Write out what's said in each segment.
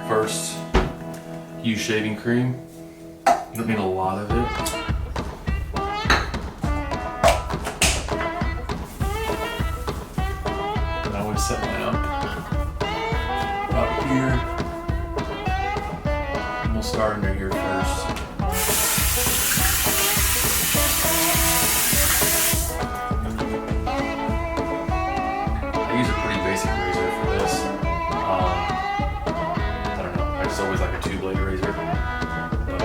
First, use shaving cream. You don't need a lot of it. And I always set mine up here. And we'll start under here first. I use a pretty basic razor for this. I don't know, I just always like a 2-blade razor. But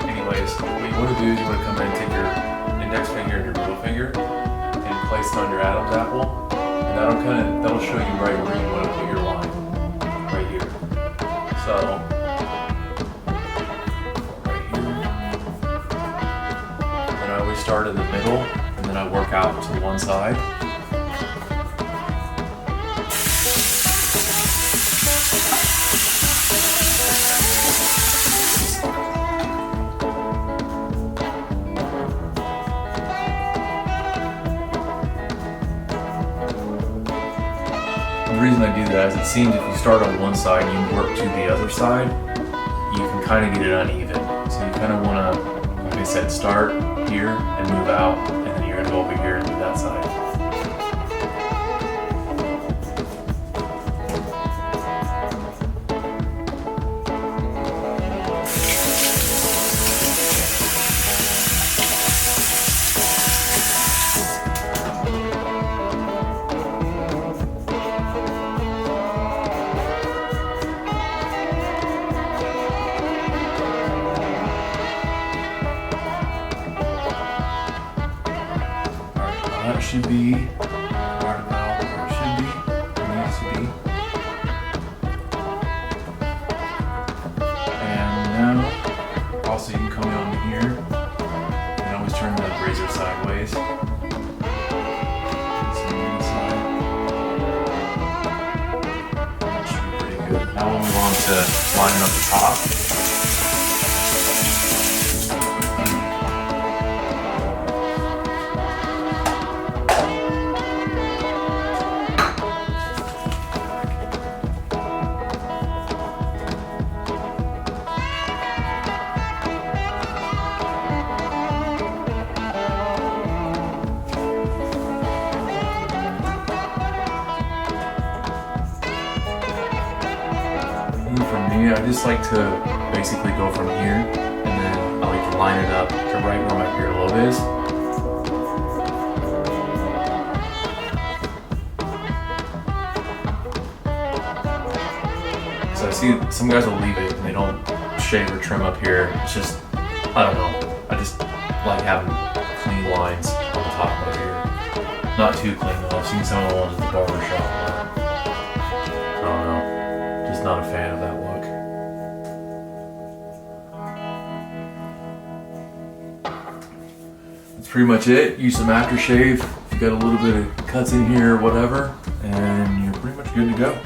anyways, what you want to do is you want to come in and take your index finger and your middle finger and place it on your Adam's apple. And that'll show you right where you want to put your line. Right here. So right here. And I always start in the middle and then I work out to one side. The reason I do that is it seems if you start on one side and you work to the other side, you can kind of get it uneven. So you kind of want to, like I said, start here and move out, and then you're going to go over here and do that side. That should be right about where it should be, where it needs to be. And now, also you can come in on here and always turn the razor sideways. That should be pretty good. Now we'll move on to lining up the top. For me, I just like to basically go from here and then I like to line it up to right where my ear lobe is. So I see some guys will leave it and they don't shave or trim up here. It's just, I don't know. I just like having clean lines on the top of my ear. Not too clean though. I've seen some of the ones at the barber shop. I don't know. Just not a fan of that look. That's pretty much it. Use some aftershave if you got a little bit of cuts in here or whatever, and you're pretty much good to go.